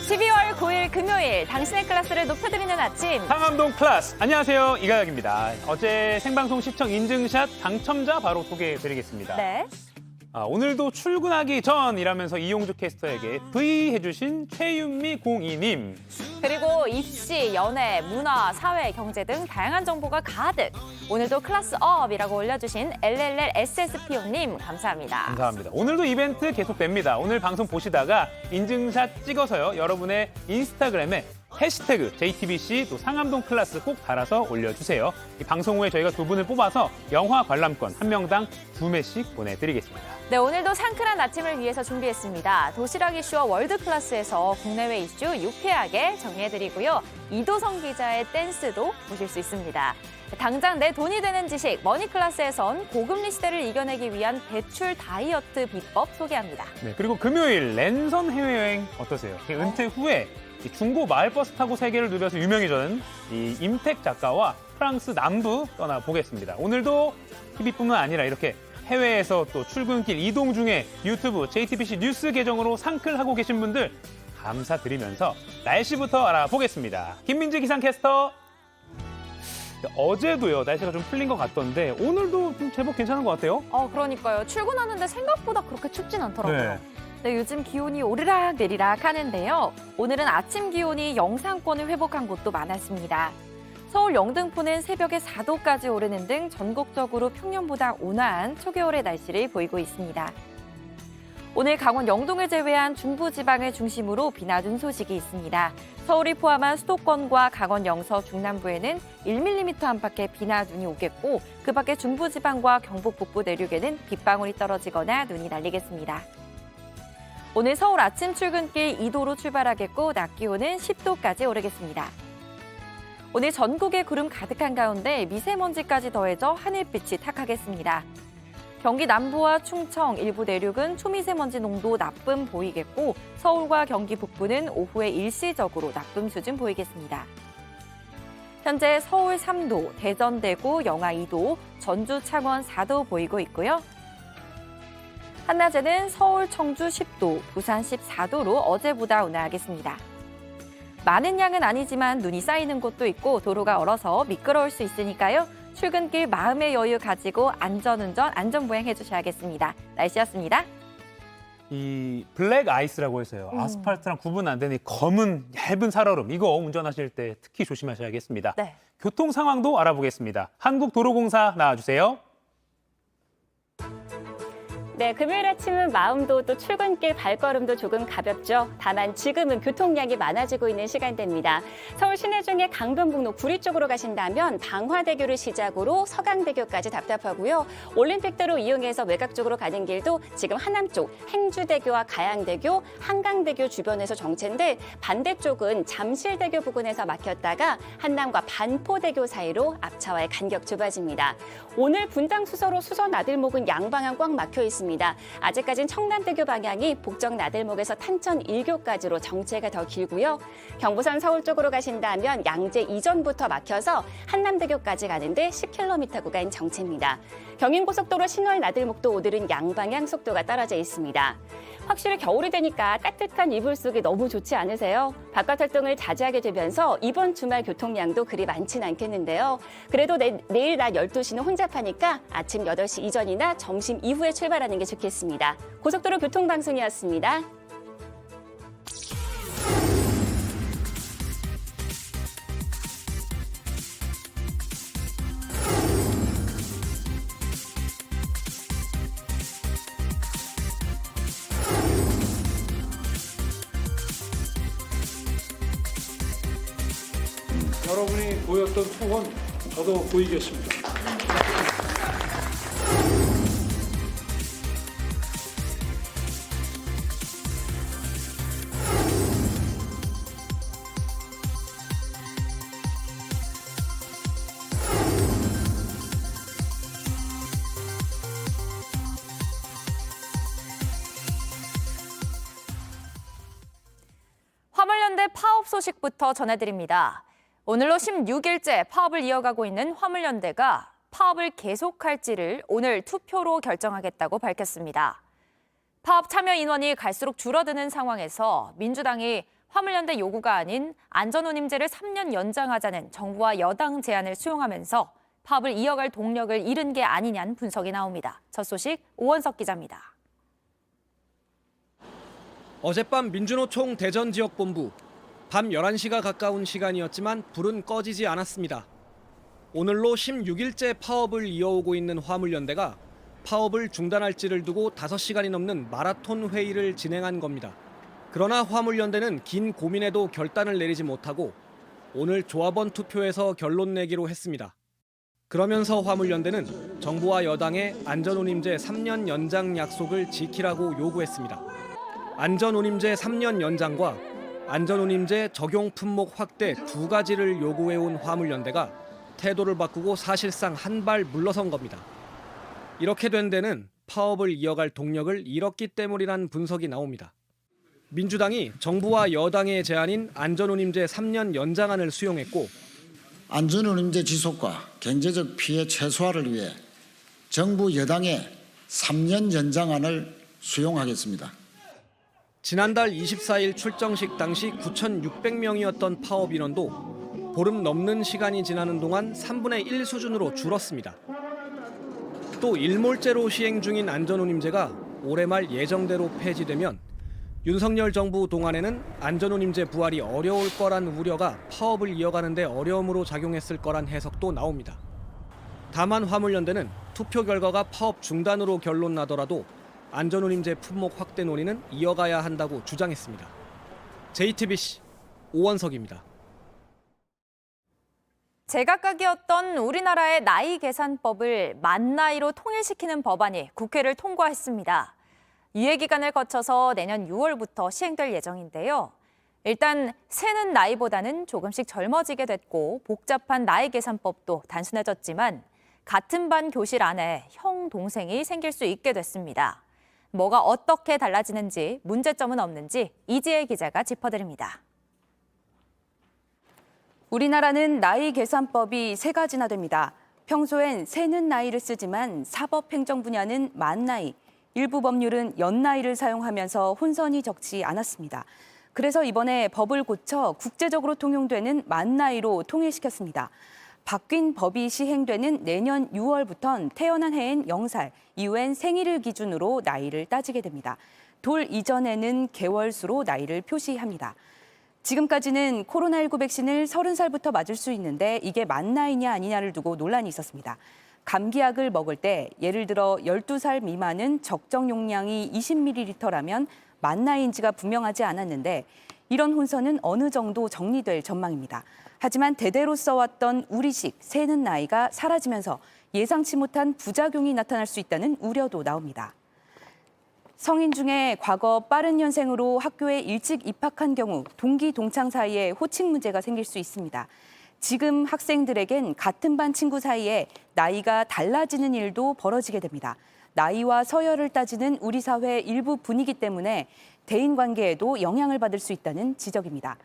(12월 9일) 금요일 당신의 클래스를 높여드리는 아침 상암동 클래스. 안녕하세요, 이가혁입니다. 어제 생방송 시청 인증샷 당첨자 바로 소개해드리겠습니다. 네. 오늘도 출근하기 전이라면서 이용주 캐스터에게 V 해주신 최윤미 02님. 그리고 입시, 연애, 문화, 사회, 경제 등 다양한 정보가 가득. 오늘도 클래스업이라고 올려주신 LLLSSPO님 감사합니다. 감사합니다. 오늘도 이벤트 계속됩니다. 오늘 방송 보시다가 인증샷 찍어서요, 여러분의 인스타그램에 해시태그 JTBC 또 상암동 클래스 꼭 달아서 올려주세요. 이 방송 후에 저희가 두 분을 뽑아서 영화 관람권 한 명당 2매씩 보내드리겠습니다. 네, 오늘도 상큼한 아침을 위해서 준비했습니다. 도시락 이슈와 월드 클래스에서 국내외 이슈 유쾌하게 정리해드리고요. 이도성 기자의 댄스도 보실 수 있습니다. 당장 내 돈이 되는 지식 머니클래스에선 고금리 시대를 이겨내기 위한 대출 다이어트 비법 소개합니다. 네, 그리고 금요일 랜선 해외여행 어떠세요? 은퇴 후에 이 중고 마을버스 타고 세계를 누벼서 유명해진 이 임택 작가와 프랑스 남부 떠나보겠습니다. 오늘도 TV뿐만 아니라 이렇게 해외에서 또 출근길 이동 중에 유튜브 JTBC 뉴스 계정으로 상클하고 계신 분들 감사드리면서 날씨부터 알아보겠습니다. 김민지 기상캐스터. 어제도요, 날씨가 좀 풀린 것 같던데 오늘도 좀 제법 괜찮은 것 같아요. 그러니까요. 출근하는데 생각보다 그렇게 춥진 않더라고요. 네. 네, 요즘 기온이 오르락 내리락 하는데요. 오늘은 아침 기온이 영상권을 회복한 곳도 많았습니다. 서울 영등포는 새벽에 4도까지 오르는 등 전국적으로 평년보다 온화한 초겨울의 날씨를 보이고 있습니다. 오늘 강원 영동을 제외한 중부지방을 중심으로 비나 눈 소식이 있습니다. 서울이 포함한 수도권과 강원 영서 중남부에는 1mm 안팎의 비나 눈이 오겠고 그 밖에 중부지방과 경북 북부 내륙에는 빗방울이 떨어지거나 눈이 날리겠습니다. 오늘 서울 아침 출근길 2도로 출발하겠고 낮 기온은 10도까지 오르겠습니다. 오늘 전국에 구름 가득한 가운데 미세먼지까지 더해져 하늘빛이 탁하겠습니다. 경기 남부와 충청, 일부 내륙은 초미세먼지 농도 나쁨 보이겠고 서울과 경기 북부는 오후에 일시적으로 나쁨 수준 보이겠습니다. 현재 서울 3도, 대전, 대구, 영하 2도, 전주, 창원 4도 보이고 있고요. 한낮에는 서울, 청주 10도, 부산 14도로 어제보다 온화하겠습니다. 많은 양은 아니지만 눈이 쌓이는 곳도 있고 도로가 얼어서 미끄러울 수 있으니까요. 출근길 마음의 여유 가지고 안전운전, 안전보행 해주셔야겠습니다. 날씨였습니다. 이 블랙 아이스라고 해서요. 아스팔트랑 구분 안 되는 이 검은 얇은 살얼음, 이거 운전하실 때 특히 조심하셔야겠습니다. 네. 교통 상황도 알아보겠습니다. 한국도로공사 나와주세요. 네, 금요일 아침은 마음도 또 출근길 발걸음도 조금 가볍죠. 다만 지금은 교통량이 많아지고 있는 시간대입니다. 서울 시내 중에 강변북로 구리 쪽으로 가신다면 방화대교를 시작으로 서강대교까지 답답하고요. 올림픽대로 이용해서 외곽 쪽으로 가는 길도 지금 하남 쪽 행주대교와 가양대교, 한강대교 주변에서 정체인데 반대쪽은 잠실대교 부근에서 막혔다가 한남과 반포대교 사이로 앞차와의 간격 좁아집니다. 오늘 분당 수서로 수서 나들목은 양방향 꽉 막혀 있습니다. 아직까지는 청남대교 방향이 복정 나들목에서 탄천 1교까지로 정체가 더 길고요. 경부선 서울 쪽으로 가신다면 양재 이전부터 막혀서 한남대교까지 가는데 10km 구간 정체입니다. 경인고속도로 신월 나들목도 오늘은 양방향 속도가 떨어져 있습니다. 확실히 겨울이 되니까 따뜻한 이불 속이 너무 좋지 않으세요? 바깥 활동을 자주 하게 되면서 이번 주말 교통량도 그리 많진 않겠는데요. 그래도 내일 낮 12시는 혼잡하니까 아침 8시 이전이나 점심 이후에 출발하는 게 좋겠습니다. 고속도로 교통방송이었습니다. 여러분이 보였던 톤 저도 보이겠습니다. 화물연대 파업 소식부터 전해드립니다. 오늘로 16일째 파업을 이어가고 있는 화물연대가 파업을 계속할지를 오늘 투표로 결정하겠다고 밝혔습니다. 파업 참여 인원이 갈수록 줄어드는 상황에서 민주당이 화물연대 요구가 아닌 안전운임제를 3년 연장하자는 정부와 여당 제안을 수용하면서 파업을 이어갈 동력을 잃은 게 아니냐는 분석이 나옵니다. 첫 소식 오원석 기자입니다. 어젯밤 민주노총 대전지역본부. 밤 11시가 가까운 시간이었지만 불은 꺼지지 않았습니다. 오늘로 16일째 파업을 이어오고 있는 화물연대가 파업을 중단할지를 두고 5시간이 넘는 마라톤 회의를 진행한 겁니다. 그러나 화물연대는 긴 고민에도 결단을 내리지 못하고 오늘 조합원 투표에서 결론 내기로 했습니다. 그러면서 화물연대는 정부와 여당의 안전운임제 3년 연장 약속을 지키라고 요구했습니다. 안전운임제 3년 연장과 안전운임제 적용 품목 확대 두 가지를 요구해온 화물연대가 태도를 바꾸고 사실상 한 발 물러선 겁니다. 이렇게 된 데는 파업을 이어갈 동력을 잃었기 때문이란 분석이 나옵니다. 민주당이 정부와 여당의 제안인 안전운임제 3년 연장안을 수용했고 안전운임제 지속과 경제적 피해 최소화를 위해 정부 여당의 3년 연장안을 수용하겠습니다. 지난달 24일 출정식 당시 9,600명이었던 파업 인원도 보름 넘는 시간이 지나는 동안 3분의 1 수준으로 줄었습니다. 또 일몰제로 시행 중인 안전운임제가 올해 말 예정대로 폐지되면 윤석열 정부 동안에는 안전운임제 부활이 어려울 거란 우려가 파업을 이어가는 데 어려움으로 작용했을 거란 해석도 나옵니다. 다만 화물연대는 투표 결과가 파업 중단으로 결론 나더라도 안전운임제 품목 확대 논의는 이어가야 한다고 주장했습니다. JTBC 오원석입니다. 제각각이었던 우리나라의 나이 계산법을 만 나이로 통일시키는 법안이 국회를 통과했습니다. 유예기간을 거쳐서 내년 6월부터 시행될 예정인데요. 일단 세는 나이보다는 조금씩 젊어지게 됐고 복잡한 나이 계산법도 단순해졌지만 같은 반 교실 안에 형, 동생이 생길 수 있게 됐습니다. 뭐가 어떻게 달라지는지, 문제점은 없는지 이지혜 기자가 짚어드립니다. 우리나라는 나이 계산법이 3가지나 됩니다. 평소엔 세는 나이를 쓰지만 사법행정 분야는 만 나이, 일부 법률은 연 나이를 사용하면서 혼선이 적지 않았습니다. 그래서 이번에 법을 고쳐 국제적으로 통용되는 만 나이로 통일시켰습니다. 바뀐 법이 시행되는 내년 6월부턴 태어난 해엔 0살, 이후엔 생일을 기준으로 나이를 따지게 됩니다. 돌 이전에는 개월수로 나이를 표시합니다. 지금까지는 코로나19 백신을 30살부터 맞을 수 있는데 이게 만 나이냐 아니냐를 두고 논란이 있었습니다. 감기약을 먹을 때 예를 들어 12살 미만은 적정 용량이 20ml라면 만 나이인지가 분명하지 않았는데 이런 혼선은 어느 정도 정리될 전망입니다. 하지만 대대로 써왔던 우리식 세는 나이가 사라지면서 예상치 못한 부작용이 나타날 수 있다는 우려도 나옵니다. 성인 중에 과거 빠른 년생으로 학교에 일찍 입학한 경우 동기 동창 사이에 호칭 문제가 생길 수 있습니다. 지금 학생들에겐 같은 반 친구 사이에 나이가 달라지는 일도 벌어지게 됩니다. 나이와 서열을 따지는 우리 사회 일부 분위기 때문에 대인관계에도 영향을 받을 수 있다는 지적입니다.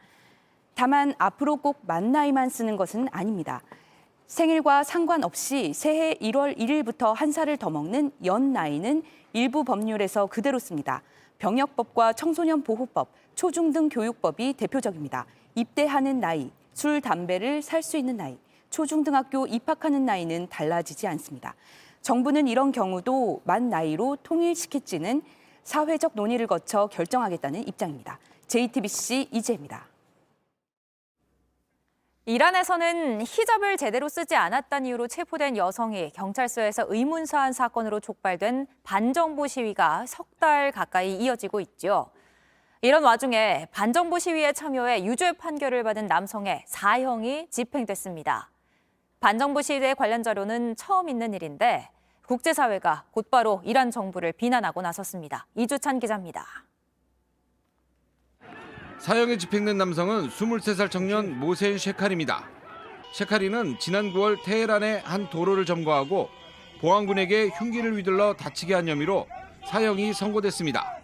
다만 앞으로 꼭 만 나이만 쓰는 것은 아닙니다. 생일과 상관없이 새해 1월 1일부터 한 살을 더 먹는 연 나이는 일부 법률에서 그대로 씁니다. 병역법과 청소년 보호법, 초중등 교육법이 대표적입니다. 입대하는 나이, 술, 담배를 살 수 있는 나이, 초중등학교 입학하는 나이는 달라지지 않습니다. 정부는 이런 경우도 만 나이로 통일시킬지는 사회적 논의를 거쳐 결정하겠다는 입장입니다. JTBC 이지혜입니다. 이란에서는 히잡을 제대로 쓰지 않았다는 이유로 체포된 여성이 경찰서에서 의문사한 사건으로 촉발된 반정부 시위가 3달 가까이 이어지고 있죠. 이런 와중에 반정부 시위에 참여해 유죄 판결을 받은 남성의 사형이 집행됐습니다. 반정부 시위에 관련 자료는 처음 있는 일인데 국제사회가 곧바로 이란 정부를 비난하고 나섰습니다. 이주찬 기자입니다. 사형에 집행된 남성은 23살 청년 모센 셰카리입니다. 셰카리는 지난 9월 테헤란의 한 도로를 점거하고 보안군에게 흉기를 휘둘러 다치게 한 혐의로 사형이 선고됐습니다.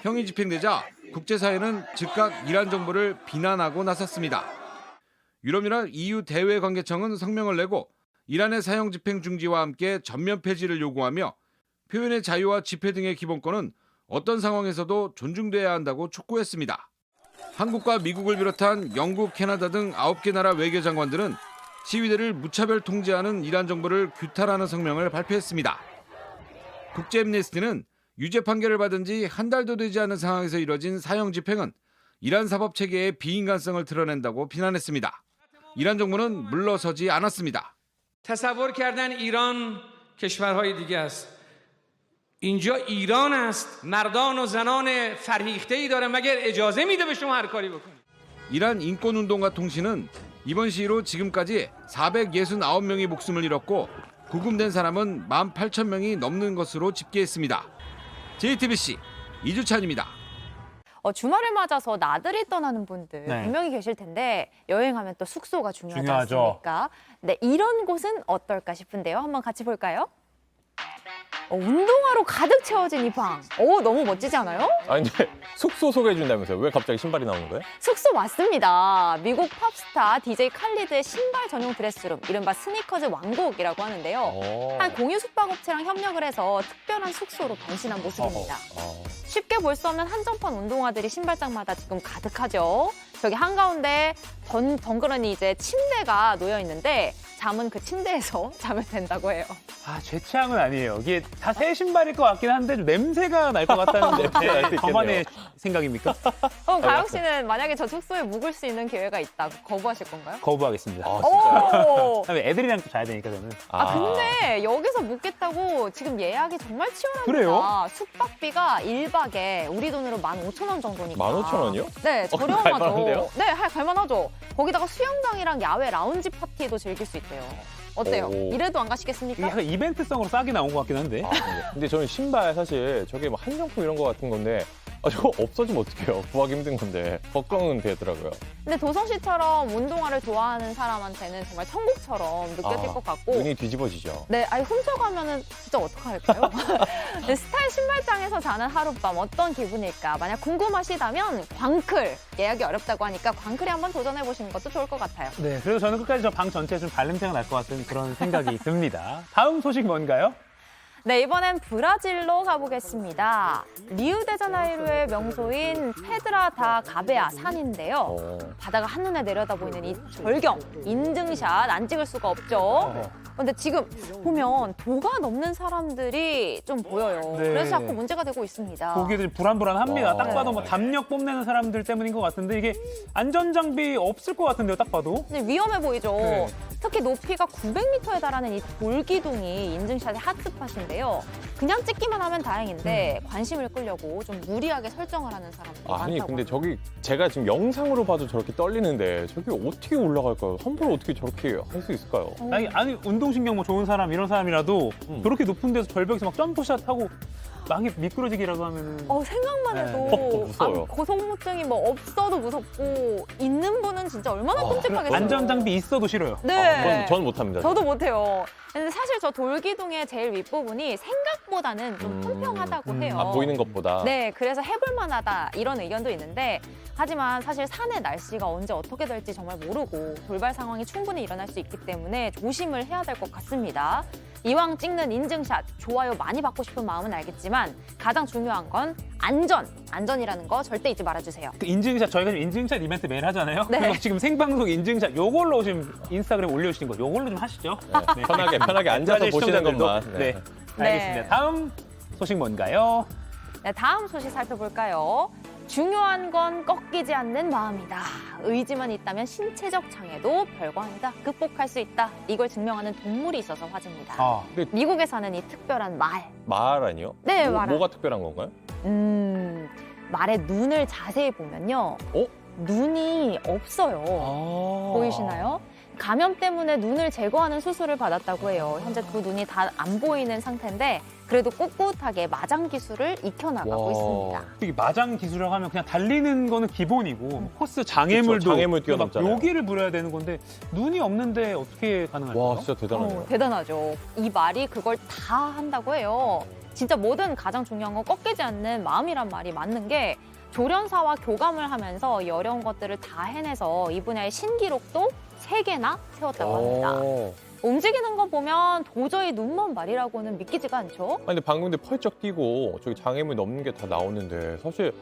형이 집행되자 국제사회는 즉각 이란 정부를 비난하고 나섰습니다. 유럽연합 EU 대외관계청은 성명을 내고 이란의 사형 집행 중지와 함께 전면 폐지를 요구하며 표현의 자유와 집회 등의 기본권은 어떤 상황에서도 존중돼야 한다고 촉구했습니다. 한국과 미국을 비롯한 영국, 캐나다 등 9개 나라 외교장관들은 시위대를 무차별 통제하는 이란 정부를 규탄하는 성명을 발표했습니다. 국제애므니스티는 유죄 판결을 받은 지 한 달도 되지 않은 상황에서 이뤄진 사형 집행은 이란 사법 체계의 비인간성을 드러낸다고 비난했습니다. 이란 정부는 물러서지 않았습니다. تصور کردن ایران کشورهای دیگه است. اینجا ایران است. مردان و زنان فرهیخته‌ای داره. مگر اجازه میده به شما هر کاری بکنید. 이란 인권운동가 통신은 이번 시위로 지금까지 469명이 목숨을 잃었고 구금된 사람은 18,000명이 넘는 것으로 집계했습니다. JTBC 이주찬입니다. 주말을 맞아서 나들이 떠나는 분들 네. 분명히 계실 텐데 여행하면 또 숙소가 중요하지 중요하죠. 않습니까? 네, 이런 곳은 어떨까 싶은데요. 한번 같이 볼까요? 운동화로 가득 채워진 이 방. 너무 멋지지 않아요? 아니 근데 숙소 소개해준다면서요? 왜 갑자기 신발이 나오는 거예요? 숙소 맞습니다. 미국 팝스타 DJ 칼리드의 신발 전용 드레스룸, 이른바 스니커즈 왕국이라고 하는데요. 한 공유 숙박업체랑 협력을 해서 특별한 숙소로 변신한 모습입니다. 쉽게 볼 수 없는 한정판 운동화들이 신발장마다 지금 가득하죠. 저기 한가운데 덩그러니 이제 침대가 놓여 있는데 잠은 그 침대에서 자면 된다고 해요. 제 취향은 아니에요. 이게 다 새 신발일 것 같긴 한데 좀 냄새가 날 것 같다는 냄새가 날수 있겠네요. 저만의 생각입니까? 가영 씨는 만약에 저 숙소에 묵을 수 있는 기회가 있다, 거부하실 건가요? 거부하겠습니다. 오! 애들이랑 또 자야 되니까 저는. 근데 여기서 묵겠다고 지금 예약이 정말 치열합니다. 그래요? 숙박비가 1박에 우리 돈으로 15,000원 정도니까. 15,000원이요? 네, 저렴하죠. 갈만한데요? 네, 갈만하죠. 거기다가 수영장이랑 야외 라운지 파티도 즐길 수 있대요. 어때요? 오. 이래도 안 이게 가시겠습니까? 약간 이벤트성으로 싸게 나온 것 같긴 한데. 근데 저는 신발 사실 저게 뭐 한정품 이런 거 같은 건데 저거 없어지면 어떡해요? 구하기 힘든 건데 걱정은 되더라고요. 근데 도성 씨처럼 운동화를 좋아하는 사람한테는 정말 천국처럼 느껴질 것 같고. 눈이 뒤집어지죠. 네, 훔쳐가면은 진짜 어떡할까요? 네, 스타일 신발장에서 자는 하룻밤 어떤 기분일까? 만약 궁금하시다면 광클 예약이 어렵다고 하니까 광클에 한번 도전해보시는 것도 좋을 것 같아요. 네, 그래서 저는 끝까지 저 방 전체에 좀 발냄새가 날 것 같은 그런 생각이 듭니다. 다음 소식 뭔가요? 네, 이번엔 브라질로 가보겠습니다. 리우데자네이루의 명소인 페드라 다 가베아 산인데요. 바다가 한눈에 내려다 보이는 이 절경, 인증샷 안 찍을 수가 없죠. 근데 지금 보면 도가 넘는 사람들이 좀 보여요. 네. 그래서 자꾸 문제가 되고 있습니다. 보기도 불안불안합니다. 와. 딱 봐도 뭐 담력 뽐내는 사람들 때문인 것 같은데 이게 안전장비 없을 것 같은데요, 딱 봐도. 근데 위험해 보이죠. 네. 특히 높이가 900m에 달하는 이 돌기둥이 인증샷의 핫스팟인데요. 그냥 찍기만 하면 다행인데 관심을 끌려고 좀 무리하게 설정을 하는 사람들이 아니 많다고. 근데 저기 제가 지금 영상으로 봐도 저렇게 떨리는데 저기 어떻게 올라갈까요? 함부로 어떻게 저렇게 할 수 있을까요? 아니 운동신경 뭐 좋은 사람 이런 사람이라도 저렇게 높은 데서 절벽에서 막 점프샷 하고 막 미끄러지기라도 하면은 생각만 해도 네. 무서워요. 고소공포증이 뭐 없어도 무섭고 있는 분은 진짜 얼마나 끔찍하겠어요. 안전장비 있어도 싫어요. 네. 전 못합니다. 저도 못해요. 근데 사실 저 돌기둥의 제일 윗부분이 생각보다는 좀 평평하다고 해요. 보이는 것보다. 네, 그래서 해볼 만하다 이런 의견도 있는데 하지만 사실 산의 날씨가 언제 어떻게 될지 정말 모르고 돌발 상황이 충분히 일어날 수 있기 때문에 조심을 해야 될 것 같습니다. 이왕 찍는 인증샷, 좋아요 많이 받고 싶은 마음은 알겠지만 가장 중요한 건 안전이라는 거 절대 잊지 말아주세요. 그 인증샷 저희가 지금 인증샷 이벤트 매일 하잖아요. 네. 그래서 지금 생방송 인증샷 요걸로 지금 인스타그램 올려주신 거 요걸로 좀 하시죠. 네. 편하게 앉아서 브라질 보시는 시청자들도. 것만. 네. 알겠습니다. 다음 소식 뭔가요? 네, 다음 소식 살펴볼까요? 중요한 건 꺾이지 않는 마음이다. 의지만 있다면 신체적 장애도 별거 아니다. 극복할 수 있다. 이걸 증명하는 동물이 있어서 화제입니다. 미국에 사는 이 특별한 말. 말 아니요? 네, 말. 뭐가 특별한 건가요? 말의 눈을 자세히 보면요. 눈이 없어요. 보이시나요? 감염 때문에 눈을 제거하는 수술을 받았다고 해요. 현재 두 눈이 다 안 보이는 상태인데 그래도 꿋꿋하게 마장 기술을 익혀나가고 있습니다. 이 마장 기술이라고 하면 그냥 달리는 거는 기본이고 코스 장애물도 그쵸, 장애물 뛰어넘잖아요. 묘기를 부려야 되는 건데 눈이 없는데 어떻게 가능할까요? 와 진짜 대단하네요. 대단하죠. 이 말이 그걸 다 한다고 해요. 진짜 뭐든 가장 중요한 건 꺾이지 않는 마음이란 말이 맞는 게 조련사와 교감을 하면서 이 어려운 것들을 다 해내서 이 분야의 신기록도 3개나 세웠다고 합니다. 움직이는 거 보면 도저히 눈먼 말이라고는 믿기지가 않죠. 아니, 근데 방금 근데 펄쩍 뛰고 저기 장애물 넘는 게 다 나오는데 사실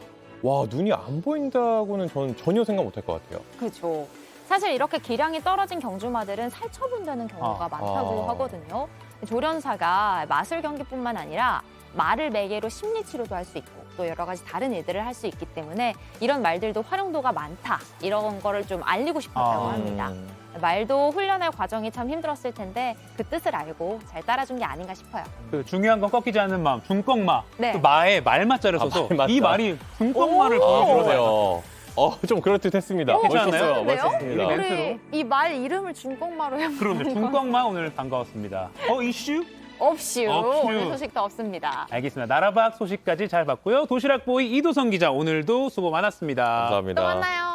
와, 눈이 안 보인다고는 저는 전혀 생각 못 할 것 같아요. 그렇죠. 사실 이렇게 기량이 떨어진 경주마들은 살처분되는 경우가 많다고 하거든요. 조련사가 마술 경기뿐만 아니라 말을 매개로 심리치료도 할 수 있고 또 여러 가지 다른 일들을 할 수 있기 때문에 이런 말들도 활용도가 많다. 이런 거를 좀 알리고 싶었다고 합니다. 말도 훈련의 과정이 참 힘들었을 텐데 그 뜻을 알고 잘 따라준 게 아닌가 싶어요. 그 중요한 건 꺾이지 않는 마음, 중꺾마. 네. 또 마에 말맞자를 써서 말맞자. 이 말이 중꺾마를 보여주는 그러네요. 좀 그럴듯했습니다. 괜찮았나요? 멋있습니다. 네. 멘트로. 이 말 이름을 중꺾마로 해보는 그런데 중꺾마 오늘 반가웠습니다. 이슈? 없슈. 없슈. 오늘 소식도 없습니다. 알겠습니다. 나라박 소식까지 잘 봤고요. 도시락보이 이도성 기자 오늘도 수고 많았습니다. 감사합니다. 또 만나요.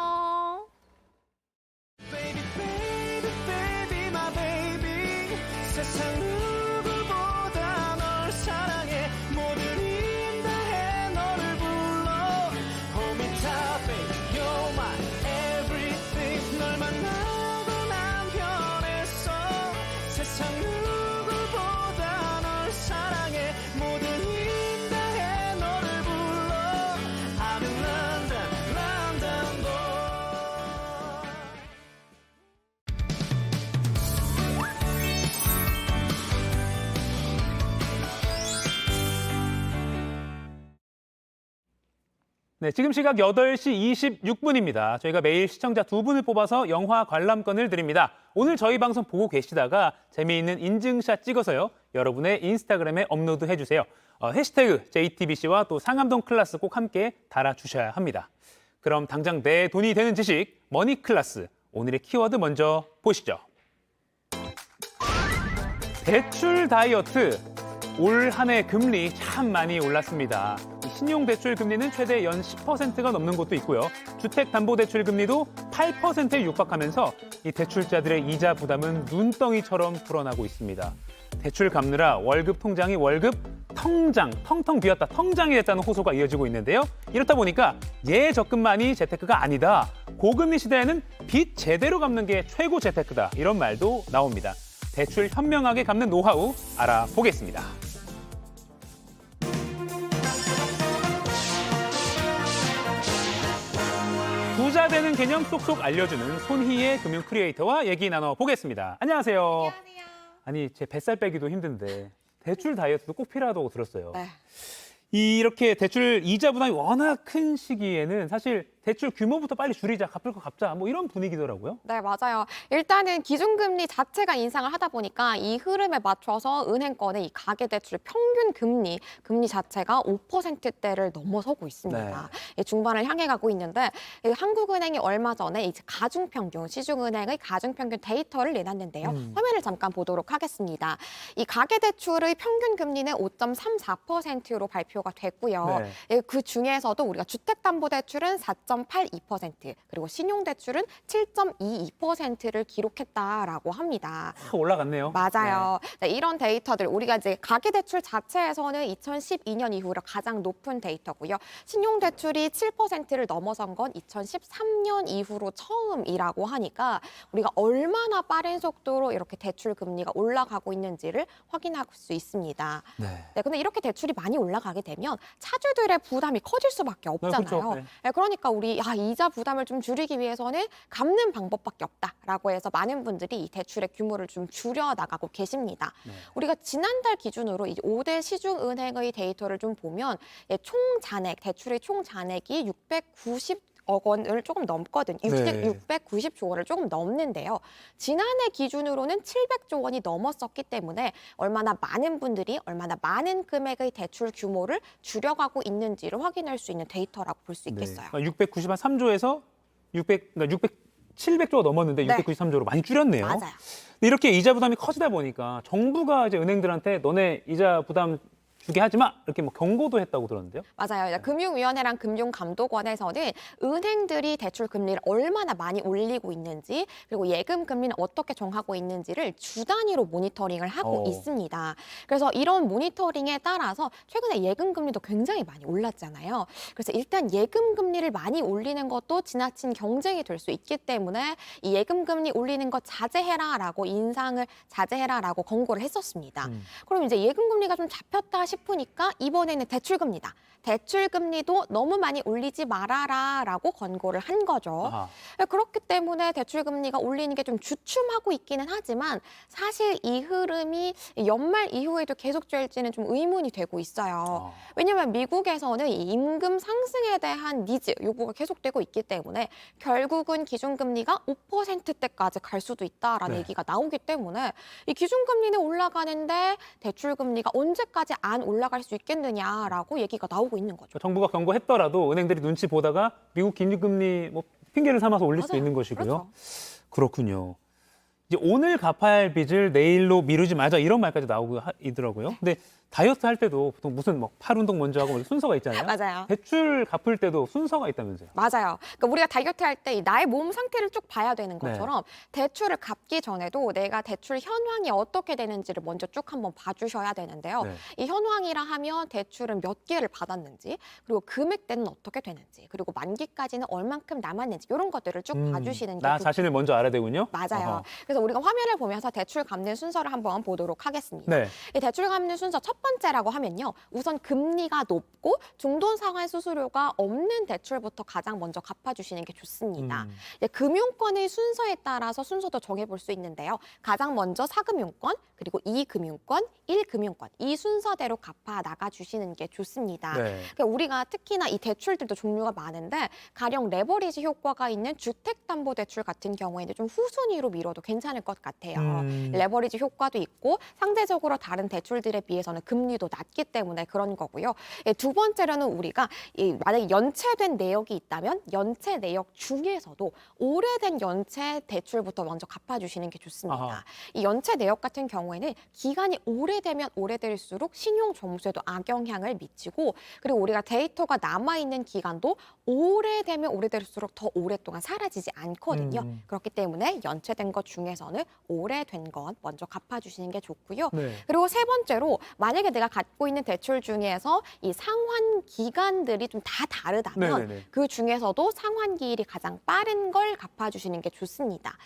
네, 지금 시각 8시 26분입니다. 저희가 매일 시청자 2분을 뽑아서 영화 관람권을 드립니다. 오늘 저희 방송 보고 계시다가 재미있는 인증샷 찍어서요. 여러분의 인스타그램에 업로드 해주세요. 해시태그 JTBC와 또 상암동 클래스 꼭 함께 달아주셔야 합니다. 그럼 당장 내 돈이 되는 지식, 머니클래스. 오늘의 키워드 먼저 보시죠. 대출 다이어트. 올 한 해 금리 참 많이 올랐습니다. 신용대출 금리는 최대 연 10%가 넘는 곳도 있고요. 주택담보대출 금리도 8%에 육박하면서 이 대출자들의 이자 부담은 눈덩이처럼 불어나고 있습니다. 대출 갚느라 월급 통장이 월급 텅장, 텅텅 비었다, 텅장이 됐다는 호소가 이어지고 있는데요. 이렇다 보니까 예적금만이 재테크가 아니다. 고금리 시대에는 빚 제대로 갚는 게 최고 재테크다. 이런 말도 나옵니다. 대출 현명하게 갚는 노하우 알아보겠습니다. 부자 되는 개념 쏙쏙 알려주는 손희의 금융 크리에이터와 얘기 나눠보겠습니다. 안녕하세요. 안녕하세요. 아니, 제 뱃살 빼기도 힘든데 대출 다이어트도 꼭 필요하다고 들었어요. 네. 이렇게 대출 이자 부담이 워낙 큰 시기에는 사실 대출 규모부터 빨리 줄이자, 갚을 거 갚자, 뭐 이런 분위기더라고요. 네, 맞아요. 일단은 기준금리 자체가 인상을 하다 보니까 이 흐름에 맞춰서 은행권의 이 가계대출 평균 금리 자체가 5%대를 넘어서고 있습니다. 이 중반을 향해 가고 있는데 이 한국은행이 얼마 전에 이제 가중평균, 시중은행의 가중평균 데이터를 내놨는데요. 화면을 잠깐 보도록 하겠습니다. 이 가계대출의 평균 금리는 5.34%로 발표가 됐고요. 그 중에서도 우리가 주택담보대출은 4.82%, 그리고 신용대출은 7.22%를 기록했다라고 합니다. 올라갔네요. 맞아요. 네, 이런 데이터들 우리가 이제 가계대출 자체에서는 2012년 이후로 가장 높은 데이터고요. 신용대출이 7%를 넘어선 건 2013년 이후로 처음이라고 하니까 우리가 얼마나 빠른 속도로 이렇게 대출 금리가 올라가고 있는지를 확인할 수 있습니다. 네, 근데 이렇게 대출이 많이 올라가게 되면 차주들의 부담이 커질 수밖에 없잖아요. 그렇죠. 네, 그러니까 우리 이자 부담을 좀 줄이기 위해서는 갚는 방법밖에 없다라고 해서 많은 분들이 이 대출의 규모를 좀 줄여 나가고 계십니다. 우리가 지난달 기준으로 이제 5대 시중은행의 데이터를 좀 보면 총 잔액, 대출의 총 잔액이 690억 원을 조금 넘거든요. 690조 원을 조금 넘는데요. 지난해 기준으로는 700조 원이 넘었었기 때문에 얼마나 많은 분들이 얼마나 많은 금액의 대출 규모를 줄여가고 있는지를 확인할 수 있는 데이터라고 볼 수 있겠어요. 693조에서 700조가 넘었는데 693조로 많이 줄였네요. 맞아요. 이렇게 이자 부담이 커지다 보니까 정부가 이제 은행들한테 너네 이자 부담 주게 하지 마 이렇게 뭐 경고도 했다고 들었는데요. 맞아요. 금융위원회랑 금융감독원에서는 은행들이 대출 금리를 얼마나 많이 올리고 있는지 그리고 예금 금리는 어떻게 정하고 있는지를 주 단위로 모니터링을 하고 있습니다. 그래서 이런 모니터링에 따라서 최근에 예금 금리도 굉장히 많이 올랐잖아요. 그래서 일단 예금 금리를 많이 올리는 것도 지나친 경쟁이 될 수 있기 때문에 이 예금 금리 올리는 것 자제해라라고 인상을 자제해라라고 권고를 했었습니다. 그럼 이제 예금 금리가 좀 잡혔다 싶으니까 이번에는 대출 금리다. 대출 금리도 너무 많이 올리지 말아라라고 권고를 한 거죠. 아하. 그렇기 때문에 대출 금리가 올리는 게 좀 주춤하고 있기는 하지만 사실 이 흐름이 연말 이후에도 계속될지는 좀 의문이 되고 있어요. 왜냐하면 미국에서는 이 임금 상승에 대한 니즈 요구가 계속되고 있기 때문에 결국은 기준금리가 5%대까지 갈 수도 있다라는 얘기가 나오기 때문에 이 기준금리는 올라가는데 대출금리가 언제까지 안 올라갈 수 있겠느냐라고 얘기가 나오고 있는 거죠. 정부가 경고했더라도 은행들이 눈치 보다가 미국 기준금리 뭐 핑계를 삼아서 올릴 수도 맞아요. 있는 것이고요. 그렇죠. 그렇군요. 이제 오늘 갚아야 할 빚을 내일로 미루지 말자 이런 말까지 나오고 있더라고요. 근데 다이어트 할 때도 보통 무슨 뭐 팔 운동 먼저 하고 뭐 순서가 있잖아요. 맞아요. 대출 갚을 때도 순서가 있다면서요. 맞아요. 그러니까 우리가 다이어트 할 때 나의 몸 상태를 쭉 봐야 되는 것처럼 대출을 갚기 전에도 내가 대출 현황이 어떻게 되는지를 먼저 쭉 한번 봐주셔야 되는데요. 이 현황이라 하면 대출은 몇 개를 받았는지 그리고 금액대는 어떻게 되는지 그리고 만기까지는 얼만큼 남았는지 이런 것들을 쭉 봐주시는 게 나 자신을 먼저 알아야 되군요. 맞아요. 어허. 그래서 우리가 화면을 보면서 대출 갚는 순서를 한번 보도록 하겠습니다. 네. 이 대출 갚는 순서 첫 번째라고 하면요. 우선 금리가 높고 중도상환 수수료가 없는 대출부터 가장 먼저 갚아주시는 게 좋습니다. 이제 금융권의 순서에 따라서 순서도 정해볼 수 있는데요. 가장 먼저 4금융권, 그리고 2금융권, 1금융권 이 순서대로 갚아 나가주시는 게 좋습니다. 그러니까 우리가 특히나 이 대출들도 종류가 많은데 가령 레버리지 효과가 있는 주택담보대출 같은 경우에는 좀 후순위로 미뤄도 괜찮을 것 같아요. 레버리지 효과도 있고 상대적으로 다른 대출들에 비해서는 금리도 낮기 때문에 그런 거고요. 두 번째로는 우리가 만약에 연체된 내역이 있다면 연체 내역 중에서도 오래된 연체 대출부터 먼저 갚아주시는 게 좋습니다. 아하. 이 연체 내역 같은 경우에는 기간이 오래되면 오래될수록 신용 점수에도 악영향을 미치고 그리고 우리가 데이터가 남아있는 기간도 오래되면 오래될수록 더 오랫동안 사라지지 않거든요. 그렇기 때문에 연체된 것 중에서는 오래된 것 먼저 갚아주시는 게 좋고요. 그리고 세 번째로 만약에 내가 갖고 있는 대출 중에서 이 상환 기간들이 좀 다 다르다면 그 중에서도 상환 기일이 가장 빠른 걸 갚아주시는 게 좋습니다.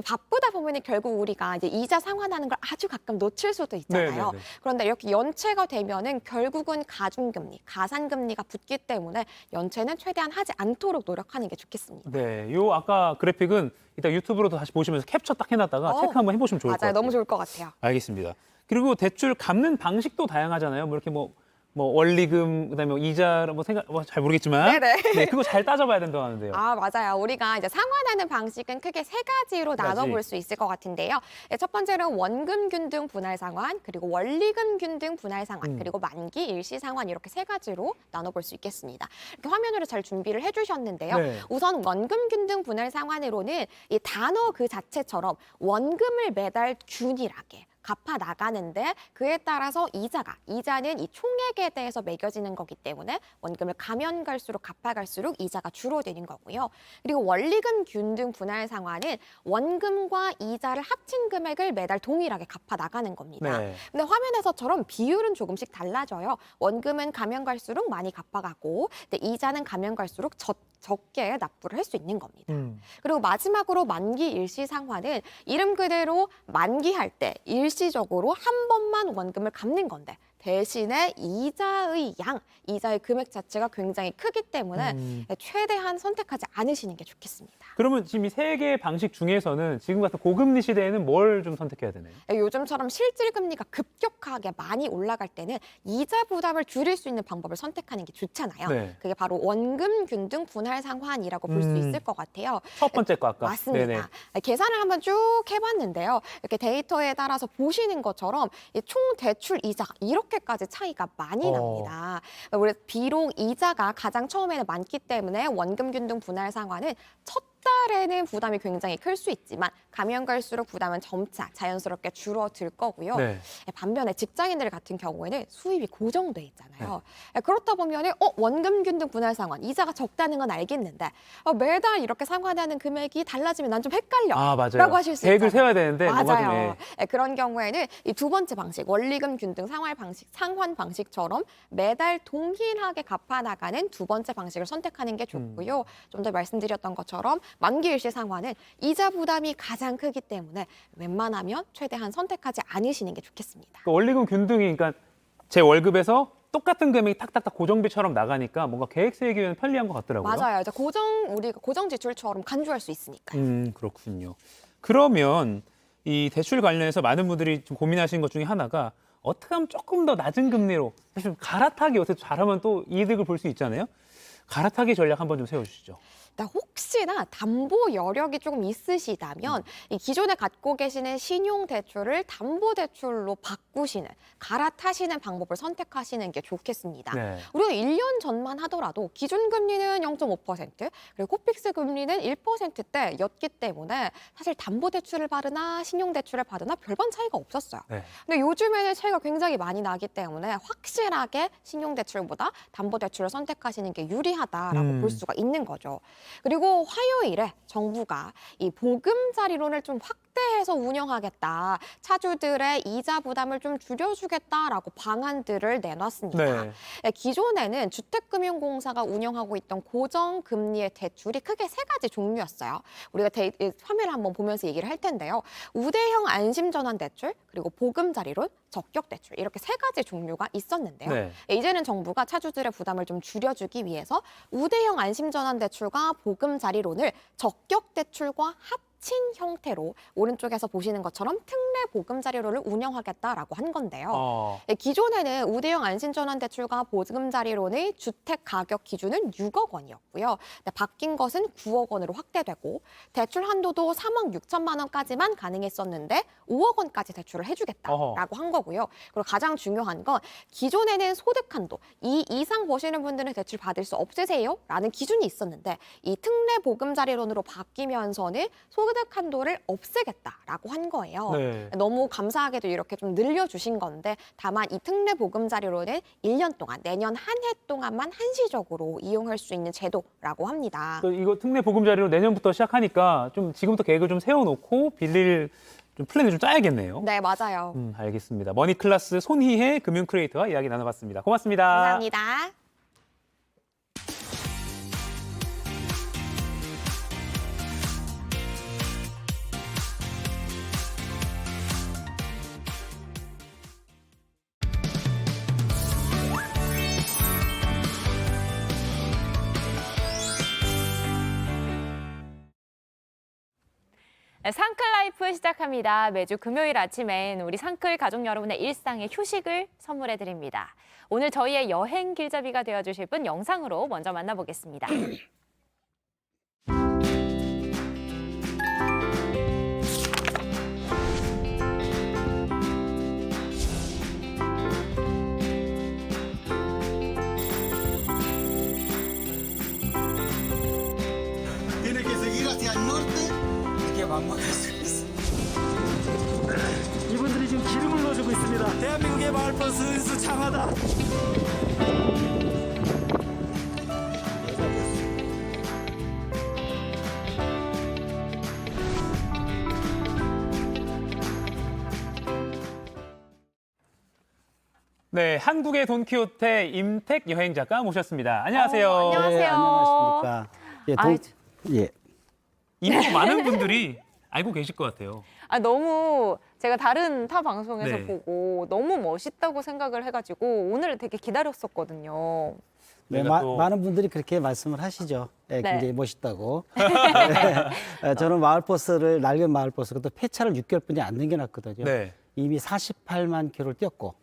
바쁘다 보면 결국 우리가 이제 이자 상환하는 걸 아주 가끔 놓칠 수도 있잖아요. 그런데 이렇게 연체가 되면은 결국은 가중금리, 가산금리가 붙기 때문에 연체는 최대한 하지 않도록 노력하는 게 좋겠습니다. 네, 요 아까 그래픽은 이따 유튜브로도 다시 보시면서 캡처 딱 해놨다가 체크 한번 해보시면 좋을 것 같아요. 맞아요. 너무 좋을 것 같아요. 알겠습니다. 그리고 대출 갚는 방식도 다양하잖아요. 뭐 이렇게 뭐 원리금 그다음에 뭐 이자 뭐 잘 모르겠지만 네, 그거 잘 따져봐야 된다고 하는데요. 아, 맞아요. 우리가 이제 상환하는 방식은 크게 세 가지로 나눠볼 수 있을 것 같은데요. 첫 번째는 원금 균등 분할 상환, 그리고 원리금 균등 분할 상환, 그리고 만기 일시 상환 이렇게 세 가지로 나눠볼 수 있겠습니다. 이렇게 화면으로 잘 준비를 해주셨는데요. 우선 원금 균등 분할 상환으로는 이 단어 그 자체처럼 원금을 매달 균일하게 갚아 나가는데 그에 따라서 이자는 이 총액에 대해서 매겨지는 거기 때문에 원금을 가면 갈수록 갚아갈수록 이자가 줄어드는 거고요. 그리고 원리금 균등 분할 상환은 원금과 이자를 합친 금액을 매달 동일하게 갚아 나가는 겁니다. 근데 화면에서처럼 비율은 조금씩 달라져요. 원금은 가면 갈수록 많이 갚아가고 근데 이자는 가면 갈수록 적게 납부를 할 수 있는 겁니다. 그리고 마지막으로 만기 일시 상환은 이름 그대로 만기할 때 일시적으로 한 번만 원금을 갚는 건데 대신에 이자의 금액 자체가 굉장히 크기 때문에 최대한 선택하지 않으시는 게 좋겠습니다. 그러면 지금 이 세 개의 방식 중에서는 지금 같은 고금리 시대에는 뭘 좀 선택해야 되나요? 요즘처럼 실질 금리가 급격하게 많이 올라갈 때는 이자 부담을 줄일 수 있는 방법을 선택하는 게 좋잖아요. 그게 바로 원금 균등 분할 상환이라고 볼 수 있을 것 같아요. 첫 번째 거 아까. 맞습니다. 계산을 한번 쭉 해봤는데요. 이렇게 데이터에 따라서 보시는 것처럼 총 대출 이자 이렇게까지 차이가 많이 납니다. 우리 비록 이자가 가장 처음에는 많기 때문에 원금 균등 분할 상환은 첫 달에는 부담이 굉장히 클 수 있지만 가면 갈수록 부담은 점차 자연스럽게 줄어들 거고요. 네. 반면에 직장인들 같은 경우에는 수입이 고정돼 있잖아요. 그렇다 보면은 원금 균등 분할 상환 이자가 적다는 건 알겠는데 매달 이렇게 상환하는 금액이 달라지면 난 좀 헷갈려. 아, 맞아요. 라고 하실 수 계획을 있잖아요. 세워야 되는데 뭐가 좀, 맞아요. 그런 경우에는 이 두 번째 방식, 원리금 균등 상환 방식처럼 매달 동일하게 갚아 나가는 두 번째 방식을 선택하는 게 좋고요. 좀 더 말씀드렸던 것처럼 만기 일시 상환은 이자 부담이 가장 크기 때문에 웬만하면 최대한 선택하지 않으시는 게 좋겠습니다. 그 원리금 균등이 그러니까 제 월급에서 똑같은 금액이 탁탁탁 고정비처럼 나가니까 뭔가 계획 세우기에는 편리한 것 같더라고요. 맞아요. 이제 우리가 고정 지출처럼 간주할 수 있으니까요. 그렇군요. 그러면 이 대출 관련해서 많은 분들이 좀 고민하시는 것 중에 하나가 어떻게 하면 조금 더 낮은 금리로 사실 갈아타기 어떻게 잘하면 또 이득을 볼 수 있잖아요. 갈아타기 전략 한번 좀 세워주시죠. 혹시나 담보 여력이 조금 있으시다면 이 기존에 갖고 계시는 신용대출을 담보대출로 바꾸시는, 갈아타시는 방법을 선택하시는 게 좋겠습니다. 네. 우리가 1년 전만 하더라도 기준금리는 0.5%, 그리고 코픽스 금리는 1%대였기 때문에 사실 담보대출을 받으나 신용대출을 받으나 별반 차이가 없었어요. 네. 근데 요즘에는 차이가 굉장히 많이 나기 때문에 확실하게 신용대출보다 담보대출을 선택하시는 게 유리하다라고 볼 수가 있는 거죠. 그리고 화요일에 정부가 이 보금자리론을 좀 확대해서 운영하겠다. 차주들의 이자 부담을 좀 줄여주겠다라고 방안들을 내놨습니다. 네. 기존에는 주택금융공사가 운영하고 있던 고정금리의 대출이 크게 세 가지 종류였어요. 우리가 화면을 한번 보면서 얘기를 할 텐데요. 우대형 안심전환대출, 그리고 보금자리론, 적격대출 이렇게 세 가지 종류가 있었는데요. 네. 이제는 정부가 차주들의 부담을 좀 줄여주기 위해서 우대형 안심전환대출과 보금자리론을 적격대출과 합친 형태로 오른쪽에서 보시는 것처럼 특례 보금자리론을 운영하겠다라고 한 건데요. 기존에는 우대형 안심전환대출과 보금자리론의 주택 가격 기준은 6억 원이었고요. 바뀐 것은 9억 원으로 확대되고 대출 한도도 3억 6천만 원까지만 가능했었는데 5억 원까지 대출을 해주겠다라고 한 거고요. 그리고 가장 중요한 건 기존에는 소득 한도 2 이상 버시는 분들은 대출 받을 수 없으세요? 라는 기준이 있었는데 이 특례 보금자리론으로 바뀌면서는 소득 한도를 없애겠다라고 한 거예요. 네. 너무 감사하게도 이렇게 좀 늘려주신 건데 다만 이 특례 보금자리론은 1년 동안 내년 한 해 동안만 한시적으로 이용할 수 있는 제도라고 합니다. 이거 특례 보금자리로 내년부터 시작하니까 좀 지금부터 계획을 좀 세워놓고 빌릴 좀 플랜을 좀 짜야겠네요. 네, 맞아요. 알겠습니다. 머니클래스 손희애 금융 크리에이터와 이야기 나눠봤습니다. 고맙습니다. 감사합니다. 상클라이프 시작합니다. 매주 금요일 아침엔 우리 상클 가족 여러분의 일상에 휴식을 선물해 드립니다. 오늘 저희의 여행 길잡이가 되어주실 분 영상으로 먼저 만나보겠습니다. Tiene que seguir hacia el norte. 이렇게 막막할 수 있어. 이분들이 지금 기름을 넣어주고 있습니다. 대한민국의 마을버스 은수 장하다. 네, 한국의 돈키호테 임택 여행 작가 모셨습니다. 안녕하세요. 안녕하세요. 네, 안녕하십니까. 예, 이미 많은 분들이 알고 계실 것 같아요. 너무 제가 다른 타 방송에서 네. 보고 너무 멋있다고 생각을 해가지고 오늘 되게 기다렸었거든요. 네, 많은 분들이 그렇게 말씀을 하시죠. 네, 네. 굉장히 멋있다고. 네, 저는 마을버스를, 낡은 마을버스, 그것도 폐차를 6개월뿐이 안 남겨놨거든요. 네. 이미 48만 킬로를 뛰었고,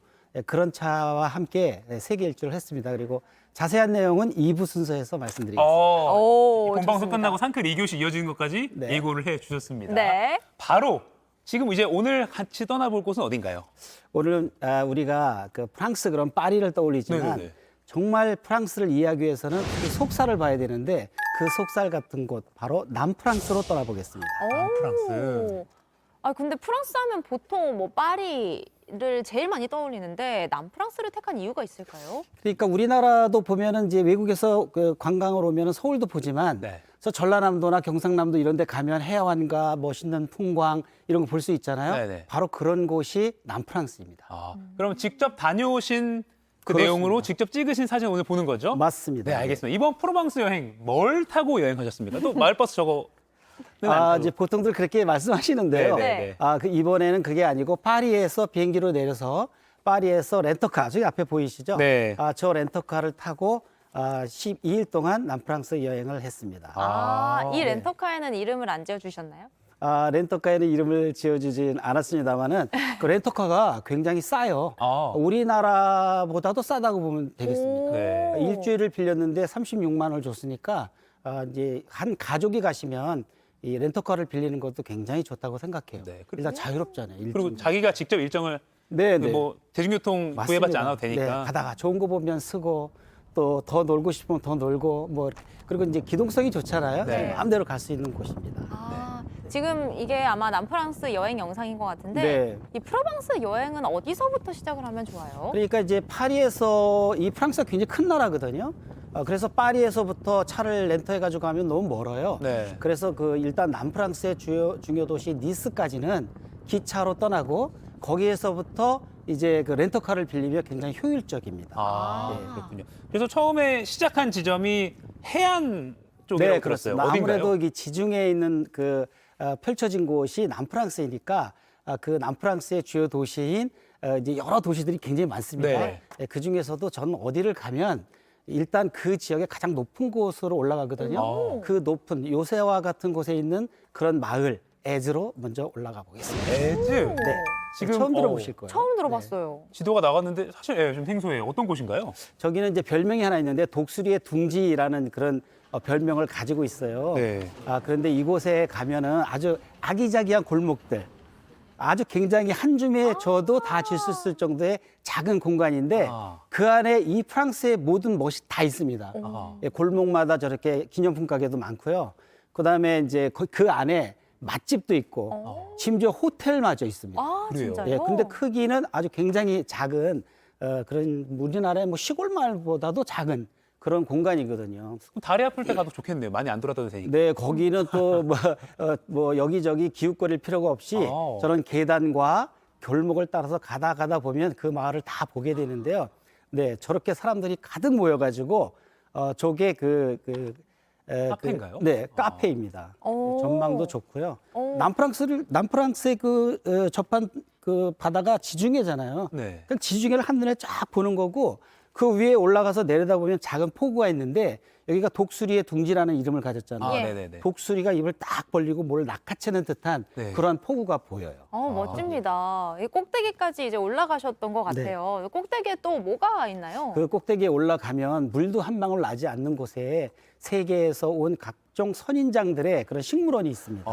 그런 차와 함께 세계 일주를 했습니다. 그리고 자세한 내용은 2부 순서에서 말씀드리겠습니다. 본방송 좋습니다. 끝나고 상클 2교시 이어지는 것까지 네. 예고를 해 주셨습니다. 네. 바로 지금 이제 오늘 같이 떠나볼 곳은 어딘가요? 오늘 우리가 그 프랑스 그런 파리를 떠올리지만 네네네. 정말 프랑스를 이해하기 위해서는 그 속사를 봐야 되는데 그 속살 같은 곳 바로 남프랑스로 떠나보겠습니다. 프랑스. 아, 근데 프랑스 하면 보통 뭐 파리를 제일 많이 떠올리는데 남프랑스를 택한 이유가 있을까요? 그러니까 우리나라도 보면은 이제 외국에서 그 관광을 오면은 서울도 보지만 네. 저 전라남도나 경상남도 이런 데 가면 해안과 멋있는 풍광 이런 거 볼 수 있잖아요. 네네. 바로 그런 곳이 남프랑스입니다. 그럼 직접 다녀오신 그 그렇습니다. 내용으로 직접 찍으신 사진 오늘 보는 거죠? 맞습니다. 네, 알겠습니다. 이번 프로방스 여행 뭘 타고 여행하셨습니까? 또 마을버스 저거 이제 보통들 그렇게 말씀하시는데요. 네. 그 이번에는 그게 아니고 파리에서 비행기로 내려서 파리에서 렌터카, 저기 앞에 보이시죠? 네. 저 렌터카를 타고 12일 동안 남프랑스 여행을 했습니다. 이 렌터카에는 이름을 안 지어주셨나요? 렌터카에는 이름을 지어주진 않았습니다만은 그 렌터카가 굉장히 싸요. 우리나라보다도 싸다고 보면 되겠습니다. 네. 일주일을 빌렸는데 36만 원을 줬으니까 이제 한 가족이 가시면 이 렌터카를 빌리는 것도 굉장히 좋다고 생각해요. 일단 자유롭잖아요. 그리고 자기가 직접 일정을 네. 뭐 대중교통 구애받지 맞습니다. 않아도 되니까. 네, 가다가 좋은 거 보면 쓰고 또 더 놀고 싶으면 더 놀고 뭐 그리고 이제 기동성이 좋잖아요. 네. 마음대로 갈 수 있는 곳입니다. 지금 이게 아마 남프랑스 여행 영상인 것 같은데 네. 이 프로방스 여행은 어디서부터 시작을 하면 좋아요? 그러니까 이제 파리에서 이 프랑스가 굉장히 큰 나라거든요. 그래서 파리에서부터 차를 렌터해가지고 가면 너무 멀어요. 네. 그래서 일단 남프랑스의 중요 도시 니스까지는 기차로 떠나고 거기에서부터 이제 그 렌터카를 빌리면 굉장히 효율적입니다. 네, 그렇군요. 그래서 처음에 시작한 지점이 해안 쪽이라고 들었어요. 그렇습니다. 어딘가요? 아무래도 이 지중해에 있는 펼쳐진 곳이 남프랑스이니까 그 남프랑스의 주요 도시인 이제 여러 도시들이 굉장히 많습니다. 네. 그 중에서도 저는 어디를 가면 일단 그 지역의 가장 높은 곳으로 올라가거든요. 그 높은 요새와 같은 곳에 있는 그런 마을 에즈로 먼저 올라가 보겠습니다. 에즈? 네. 지금 처음 들어보실 거예요. 처음 들어봤어요. 지도가 나갔는데 사실 좀 생소해요. 어떤 곳인가요? 저기는 이제 별명이 하나 있는데 독수리의 둥지라는 그런 별명을 가지고 있어요. 네. 그런데 이곳에 가면은 아주 아기자기한 골목들, 아주 굉장히 한 줌에 줘도 다 질 수 있을 정도의 작은 공간인데 그 안에 이 프랑스의 모든 멋이 다 있습니다. 골목마다 저렇게 기념품 가게도 많고요. 그다음에 이제 그 안에 맛집도 있고 심지어 호텔마저 있습니다. 진짜요? 예, 근데 크기는 아주 굉장히 작은 그런 우리나라의 뭐 시골 마을보다도 작은 그런 공간이거든요. 그럼 다리 아플 때 가도 좋겠네요. 많이 안 돌아다녀도 되니까. 네, 거기는 또 뭐 여기저기 기웃거릴 필요가 없이 저런 계단과 골목을 따라서 가다 보면 그 마을을 다 보게 되는데요. 네, 저렇게 사람들이 가득 모여가지고 저게 카페인가요? 네, 카페입니다. 전망도 좋고요. 남프랑스의 접한 그 바다가 지중해잖아요. 네. 그냥 지중해를 한눈에 쫙 보는 거고 그 위에 올라가서 내려다보면 작은 포구가 있는데 여기가 독수리의 둥지라는 이름을 가졌잖아요. 네네네. 독수리가 입을 딱 벌리고 뭘 낚아채는 듯한 네. 그러한 포구가 보여요. 멋집니다. 이 꼭대기까지 이제 올라가셨던 것 같아요. 꼭대기에 또 뭐가 있나요? 그 꼭대기에 올라가면 물도 한 방울 나지 않는 곳에 세계에서 온 각종 선인장들의 그런 식물원이 있습니다.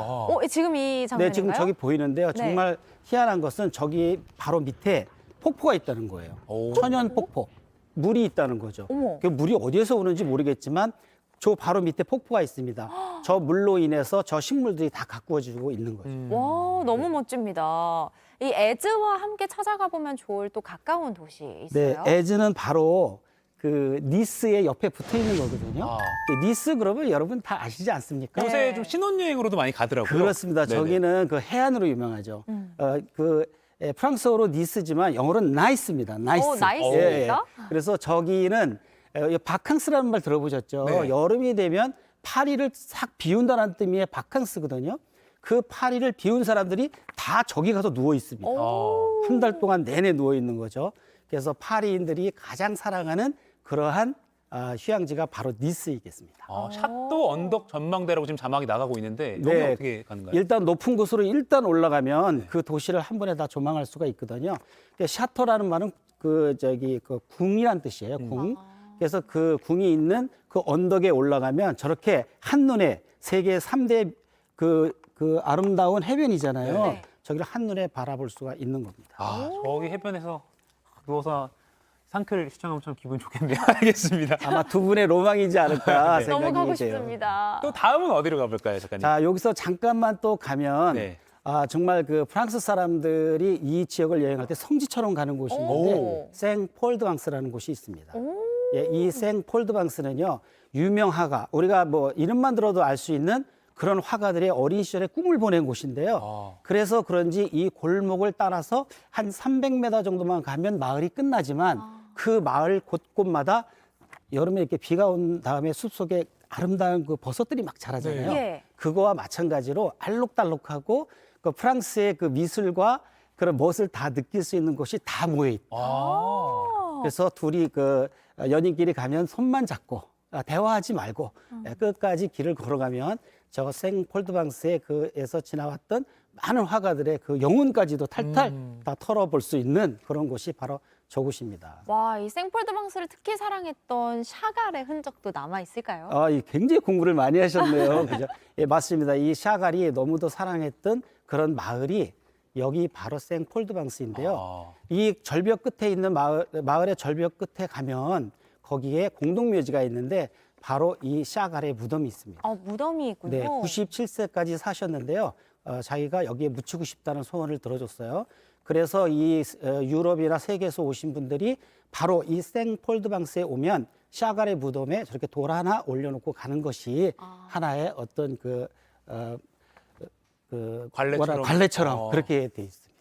지금 이 장면인가요? 네, 지금 저기 보이는데요. 네. 정말 희한한 것은 저기 바로 밑에 폭포가 있다는 거예요. 천연 폭포. 물이 있다는 거죠. 그 물이 어디에서 오는지 모르겠지만 저 바로 밑에 폭포가 있습니다. 저 물로 인해서 저 식물들이 다 가꾸어지고 있는 거죠. 와, 너무 멋집니다. 이 에즈와 함께 찾아가 보면 좋을 또 가까운 도시 있어요? 네, 에즈는 바로 그 니스의 옆에 붙어 있는 거거든요. 니스 그러면 여러분 다 아시지 않습니까? 요새 좀 신혼여행으로도 많이 가더라고요. 그렇습니다. 네네. 저기는 그 해안으로 유명하죠. 프랑스어로 니스지만 영어로는 나이스입니다. 나이스. 나이스입니까? 그래서 저기는 바캉스라는 말 들어보셨죠? 네. 여름이 되면 파리를 싹 비운다는 뜻의 바캉스거든요. 그 파리를 비운 사람들이 다 저기 가서 누워 있습니다. 한 달 동안 내내 누워 있는 거죠. 그래서 파리인들이 가장 사랑하는 그러한 휴양지가 바로 니스이겠습니다. 샤또 언덕 전망대라고 지금 자막이 나가고 있는데 여기 네. 어떻게 가는가요? 일단 높은 곳으로 일단 올라가면 그 도시를 한 번에 다 조망할 수가 있거든요. 그러니까 샤토라는 말은 그 궁이란 뜻이에요. 궁. 그래서 그 궁이 있는 그 언덕에 올라가면 저렇게 한눈에 세계 3대 그 아름다운 해변이잖아요. 네. 저기를 한눈에 바라볼 수가 있는 겁니다. 저기 해변에서 누워서 상클 시청하면 참 기분 좋겠네요. 알겠습니다. 아마 두 분의 로망이지 않을까 네. 생각이 너무 가고 돼요. 싶습니다. 또 다음은 어디로 가볼까요, 작가님? 자, 여기서 잠깐만 또 가면 네. 정말 그 프랑스 사람들이 이 지역을 여행할 때 성지처럼 가는 곳이 있는데 오. 생폴드방스라는 곳이 있습니다. 예, 이 생폴드방스는요 유명 화가 우리가 뭐 이름만 들어도 알 수 있는 그런 화가들의 어린 시절의 꿈을 보낸 곳인데요. 그래서 그런지 이 골목을 따라서 한 300m 정도만 가면 마을이 끝나지만 그 마을 곳곳마다 여름에 이렇게 비가 온 다음에 숲속에 아름다운 그 버섯들이 막 자라잖아요. 네. 그거와 마찬가지로 알록달록하고 그 프랑스의 그 미술과 그런 멋을 다 느낄 수 있는 곳이 다 모여 있다. 그래서 둘이 그 연인끼리 가면 손만 잡고 대화하지 말고 끝까지 길을 걸어가면 저 생폴드방스의 그에서 지나왔던 많은 화가들의 그 영혼까지도 탈탈 다 털어볼 수 있는 그런 곳이 바로 저곳입니다. 와, 이 생폴드방스를 특히 사랑했던 샤갈의 흔적도 남아 있을까요? 굉장히 공부를 많이 하셨네요. 그죠? 예, 맞습니다. 이 샤갈이 너무도 사랑했던 그런 마을이 여기 바로 생폴드방스인데요. 이 절벽 끝에 있는 마을의 절벽 끝에 가면 거기에 공동묘지가 있는데 바로 이 샤갈의 무덤이 있습니다. 무덤이 있군요. 네, 97세까지 사셨는데요. 자기가 여기에 묻히고 싶다는 소원을 들어줬어요. 그래서 이 유럽이나 세계에서 오신 분들이 바로 이 생폴드방스에 오면 샤갈의 무덤에 저렇게 돌 하나 올려놓고 가는 것이 하나의 어떤 관례처럼 그렇게 돼 있습니다.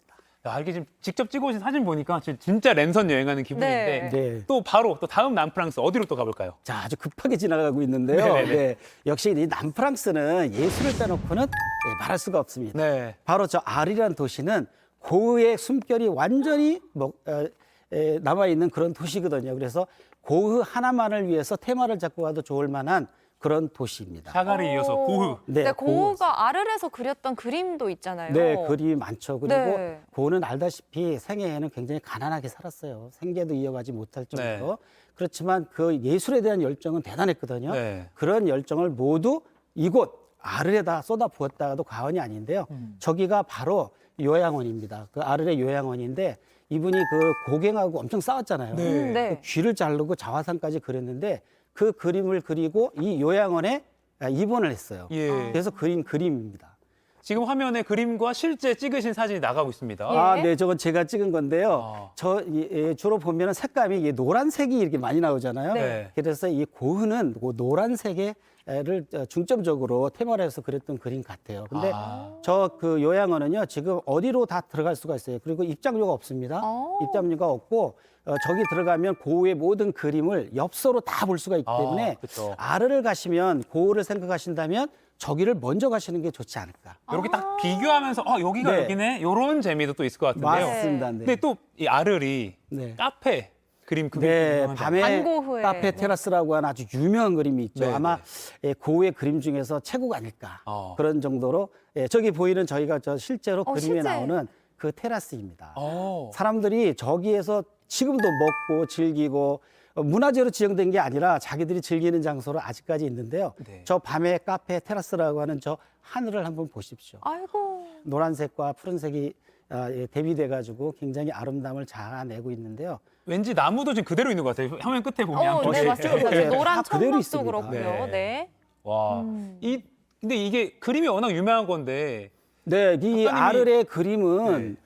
야, 이게 지금 직접 찍어오신 사진 보니까 진짜 랜선 여행하는 기분인데 네. 또 바로 또 다음 남프랑스 어디로 또 가볼까요? 자, 아주 급하게 지나가고 있는데요. 네네네. 네, 역시 이 남프랑스는 예술을 빼놓고는 말할 수가 없습니다. 네. 바로 저 아르이라는 도시는 고흐의 숨결이 완전히 남아있는 그런 도시거든요. 그래서 고흐 하나만을 위해서 테마를 잡고 가도 좋을 만한 그런 도시입니다. 샤갈에 이어서 고흐. 네, 고흐가 아르에서 그렸던 그림도 있잖아요. 네, 그림이 많죠. 그리고 네. 고흐는 알다시피 생애에는 굉장히 가난하게 살았어요. 생계도 이어가지 못할 정도로. 네. 그렇지만 그 예술에 대한 열정은 대단했거든요. 네. 그런 열정을 모두 이곳 아르에다 쏟아부었다가도 과언이 아닌데요. 저기가 바로 요양원입니다. 그 아르레 요양원인데 이분이 그 고갱하고 엄청 싸웠잖아요. 네. 그 귀를 자르고 자화상까지 그렸는데 그 그림을 그리고 이 요양원에 입원을 했어요. 예. 그래서 그린 그림입니다. 지금 화면에 그림과 실제 찍으신 사진이 나가고 있습니다. 네, 저건 제가 찍은 건데요. 주로 보면은 색감이 노란색이 이렇게 많이 나오잖아요. 네. 그래서 이 고흐는 그 노란색을 중점적으로 테마로 해서 그렸던 그림 같아요. 근데 저 그 요양원은요, 지금 어디로 다 들어갈 수가 있어요. 그리고 입장료가 없습니다. 입장료가 없고, 저기 들어가면 고흐의 모든 그림을 엽서로 다 볼 수가 있기 때문에 그쵸. 아르를 가시면 고흐를 생각하시다면 저기를 먼저 가시는 게 좋지 않을까. 이렇게 딱 비교하면서 여기가 네. 여기네 이런 재미도 또 있을 것 같은데요. 맞습니다. 네. 근데 또 이 아르리 네. 카페 그림 그게 네, 유명하잖아요. 밤에 반고흐의 카페 테라스라고 하는 아주 유명한 그림이 있죠. 네, 아마 고흐의 그림 중에서 최고가 아닐까. 그런 정도로 저기 보이는 저희가 실제로 그림에 실제. 나오는 그 테라스입니다. 어. 사람들이 저기에서 지금도 먹고 즐기고 문화재로 지정된 게 아니라 자기들이 즐기는 장소로 아직까지 있는데요. 네. 저 밤에 카페 테라스라고 하는 저 하늘을 한번 보십시오. 아이고. 노란색과 푸른색이 대비돼 가지고 굉장히 아름다움을 자아내고 있는데요. 왠지 나무도 지금 그대로 있는 것 같아요. 화면 끝에 보면. 네, 맞습니다. 네, 노란 다 그대로 천막도 있습니다. 그렇고요. 네. 와, 근데 이게 그림이 워낙 유명한 건데. 네, 이 작가님이- 아르의 그림은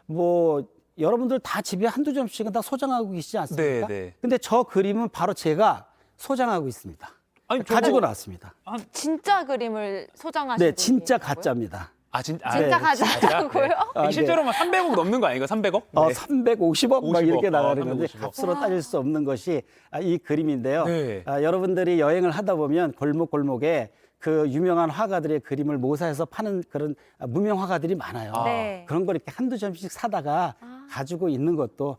뭐 여러분들 다 집에 한두 점씩은 다 소장하고 계시지 않습니까? 네, 네. 근데 저 그림은 바로 제가 소장하고 있습니다. 아니, 가지고 나왔습니다. 진짜 그림을 소장하신 네, 진짜 분이라고요? 가짜입니다. 진짜 네. 가짜라고요? 아, 실제로 막 300억 넘는 거 아닌가? 300억? 350억 막 50억. 이렇게 나가는 건데 350억. 값으로 따질 수 없는 것이 이 그림인데요. 네. 여러분들이 여행을 하다 보면 골목골목에 그 유명한 화가들의 그림을 모사해서 파는 그런 무명 화가들이 많아요. 네. 그런 걸 이렇게 한두 점씩 사다가 가지고 있는 것도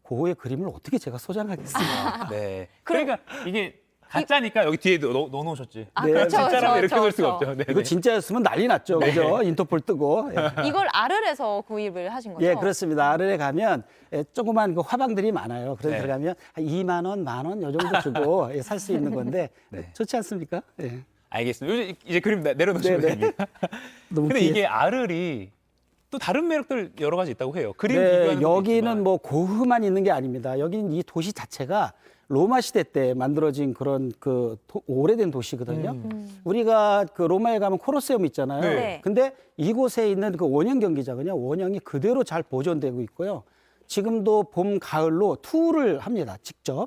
고흐의 그림을 어떻게 제가 소장하겠습니까? 네. 그러니까 이게 가짜니까 여기 뒤에 넣어놓으셨지. 네. 그렇죠, 진짜라면 이렇게 그렇죠, 볼 수가 그렇죠. 없죠. 네, 이거 진짜였으면 난리 났죠. 그죠? 인터폴 뜨고. 이걸 아르에서 구입을 하신 거죠? 예, 그렇습니다. 아르에 가면 조그만 그 화방들이 많아요. 그래서 네. 들어가면 한 2만 원, 1만 원 요 정도 주고 살 수 있는 건데 네. 좋지 않습니까? 예. 알겠습니다. 이제 그림 내려놓으시면 네, 네. 됩니다. 너무 근데 귀해. 이게 아르리 또 다른 매력들 여러 가지 있다고 해요. 그림 네, 비교하는 것도 여기는 있지만. 뭐 고흐만 있는 게 아닙니다. 여기는 이 도시 자체가 로마 시대 때 만들어진 그런 오래된 도시거든요. 우리가 그 로마에 가면 콜로세움 있잖아요. 네. 근데 이곳에 있는 그 원형 경기장은요, 원형이 그대로 잘 보존되고 있고요. 지금도 봄, 가을로 투어를 합니다, 직접.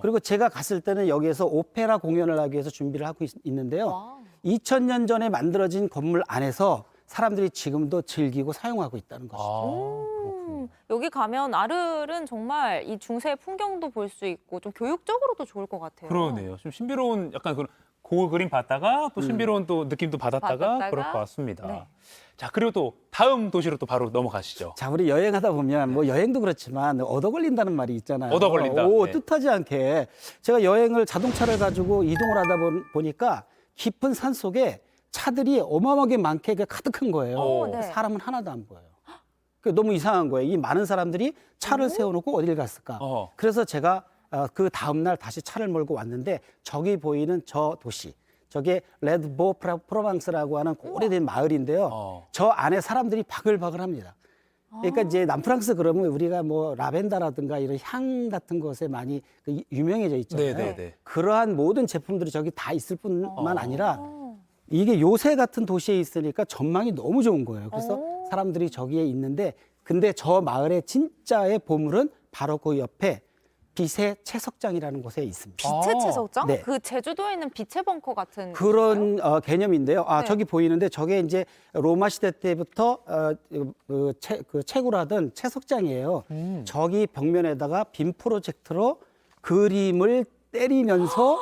그리고 제가 갔을 때는 여기에서 오페라 공연을 하기 위해서 준비를 하고 있는데요. 2000년 전에 만들어진 건물 안에서 사람들이 지금도 즐기고 사용하고 있다는 것이죠. 여기 가면 아르은 정말 이 중세의 풍경도 볼 수 있고 좀 교육적으로도 좋을 것 같아요. 그러네요. 좀 신비로운 약간 그런 고을 그림 봤다가 또 신비로운 또 느낌도 받았다가 그럴 것 같습니다. 네. 자, 그리고 또 다음 도시로 또 바로 넘어가시죠. 자, 우리 여행하다 보면 뭐 여행도 그렇지만 얻어 걸린다는 말이 있잖아요. 얻어 걸린다. 네. 뜻하지 않게 제가 여행을 자동차를 가지고 이동을 하다 보니까 깊은 산 속에 차들이 어마어마하게 많게 가득한 거예요. 네. 사람은 하나도 안 보여요. 너무 이상한 거예요. 이 많은 사람들이 차를 세워놓고 어딜 갔을까? 그래서 제가 그 다음날 다시 차를 몰고 왔는데 저기 보이는 저 도시, 저게 레드보 프로방스라고 하는 오래된 마을인데요. 저 안에 사람들이 바글바글합니다. 그러니까 이제 남프랑스 그러면 우리가 뭐 라벤더라든가 이런 향 같은 것에 많이 유명해져 있잖아요. 네네네. 그러한 모든 제품들이 저기 다 있을 뿐만 아니라 이게 요새 같은 도시에 있으니까 전망이 너무 좋은 거예요. 그래서 사람들이 저기에 있는데 근데 저 마을의 진짜의 보물은 바로 그 옆에 빛의 채석장이라는 곳에 있습니다. 빛의 채석장? 네. 그 제주도에 있는 빛의 벙커 같은 그런 개념인데요. 네. 저기 보이는데 저게 이제 로마 시대 때부터 그 채굴 하던 채석장이에요. 저기 벽면에다가 빔 프로젝터로 그림을 때리면서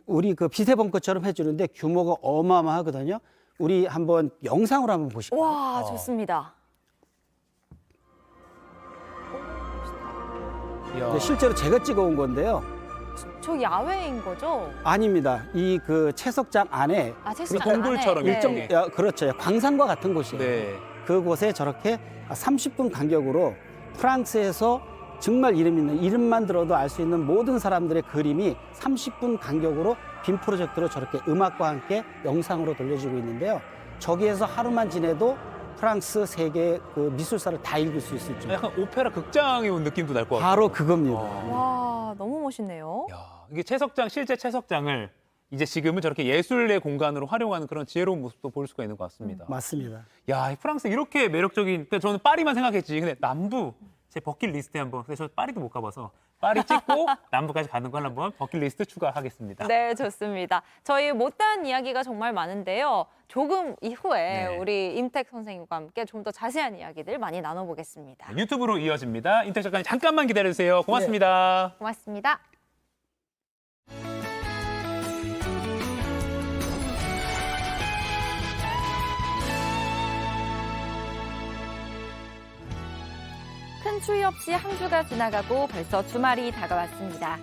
우리 그 빛의 벙커처럼 해주는데 규모가 어마어마하거든요. 우리 한번 영상으로 한번 보실까요? 와, 좋습니다. 네, 실제로 제가 찍어온 건데요. 저 야외인 거죠? 아닙니다. 이 그 채석장 안에 채석장 동굴처럼 안에. 일정 네. 그렇죠. 광산과 같은 곳이에요. 네. 그곳에 저렇게 30분 간격으로 프랑스에서 정말 이름 있는 이름만 들어도 알 수 있는 모든 사람들의 그림이 30분 간격으로 빔 프로젝터로 저렇게 음악과 함께 영상으로 돌려주고 있는데요. 저기에서 하루만 지내도 프랑스 세계 그 미술사를 다 읽을 수 있을 정도. 약간 오페라 극장에 온 느낌도 날 것 같아요. 바로 그겁니다. 와, 너무 멋있네요. 야, 이게 채석장, 실제 채석장을 이제 지금은 저렇게 예술의 공간으로 활용하는 그런 지혜로운 모습도 볼 수가 있는 것 같습니다. 맞습니다. 야, 이 프랑스 이렇게 매력적인, 그러니까 저는 파리만 생각했지. 근데 남부, 제 버킷리스트에 한번, 그래서 저 파리도 못 가봐서 파리 찍고 남부까지 가는 걸 한번 버킷리스트 추가하겠습니다. 네, 좋습니다. 저희 못다한 이야기가 정말 많은데요. 조금 이후에 네. 우리 임택 선생님과 함께 좀 더 자세한 이야기들 많이 나눠보겠습니다. 유튜브로 이어집니다. 임택 작가님 잠깐만 기다려주세요. 고맙습니다. 고맙습니다. 큰 추위 없이 한 주가 지나가고 벌써 주말이 다가왔습니다.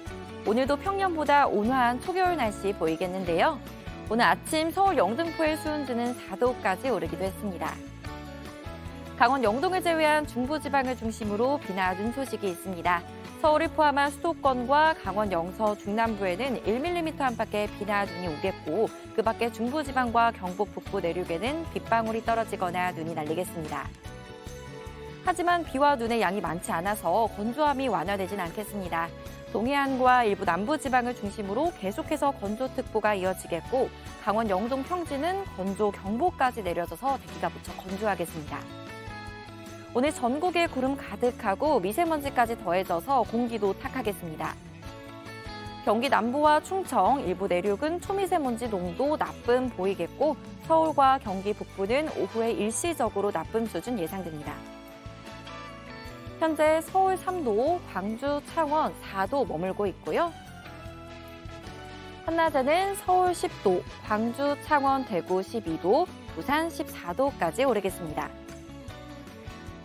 오늘도 평년보다 온화한 초겨울 날씨 보이겠는데요. 오늘 아침 서울 영등포의 수온지는 4도까지 오르기도 했습니다. 강원 영동을 제외한 중부지방을 중심으로 비나 눈 소식이 있습니다. 서울을 포함한 수도권과 강원 영서 중남부에는 1mm 안팎의 비나 눈이 오겠고 그 밖에 중부지방과 경북 북부 내륙에는 빗방울이 떨어지거나 눈이 날리겠습니다. 하지만 비와 눈의 양이 많지 않아서 건조함이 완화되진 않겠습니다. 동해안과 일부 남부지방을 중심으로 계속해서 건조특보가 이어지겠고 강원 영동 평지는 건조경보까지 내려져서 대기가 무척 건조하겠습니다. 오늘 전국에 구름 가득하고 미세먼지까지 더해져서 공기도 탁하겠습니다. 경기 남부와 충청, 일부 내륙은 초미세먼지 농도 나쁨 보이겠고 서울과 경기 북부는 오후에 일시적으로 나쁨 수준 예상됩니다. 현재 서울 3도, 광주, 창원 4도 머물고 있고요. 한낮에는 서울 10도, 광주, 창원, 대구 12도, 부산 14도까지 오르겠습니다.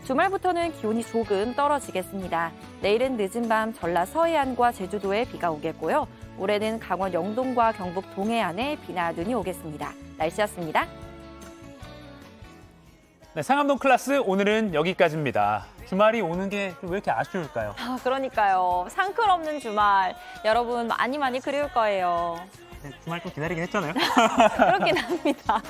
주말부터는 기온이 조금 떨어지겠습니다. 내일은 늦은 밤 전라 서해안과 제주도에 비가 오겠고요. 모레는 강원 영동과 경북 동해안에 비나 눈이 오겠습니다. 날씨였습니다. 네, 상암동 클래스 오늘은 여기까지입니다. 주말이 오는 게 왜 이렇게 아쉬울까요? 그러니까요. 상클 없는 주말 여러분 많이 그리울 거예요. 네, 주말 좀 기다리긴 했잖아요. 그렇긴 합니다.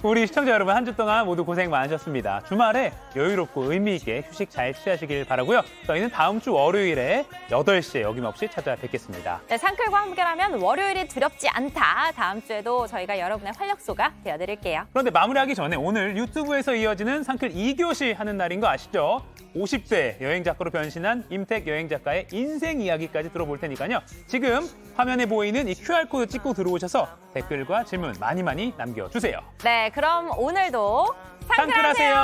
우리 시청자 여러분 한 주 동안 모두 고생 많으셨습니다. 주말에 여유롭고 의미 있게 휴식 잘 취하시길 바라고요. 저희는 다음 주 월요일에 8시에 어김없이 찾아뵙겠습니다. 네, 상클과 함께라면 월요일이 두렵지 않다. 다음 주에도 저희가 여러분의 활력소가 되어드릴게요. 그런데 마무리하기 전에 오늘 유튜브에서 이어지는 상클 2교시 하는 날인 거 아시죠? 50대 여행 작가로 변신한 임택 여행 작가의 인생 이야기까지 들어볼 테니까요. 지금 화면에 보이는 이 QR코드 찍고 들어오셔서 댓글과 질문 많이 남겨주세요. 네, 그럼 오늘도 상클하세요.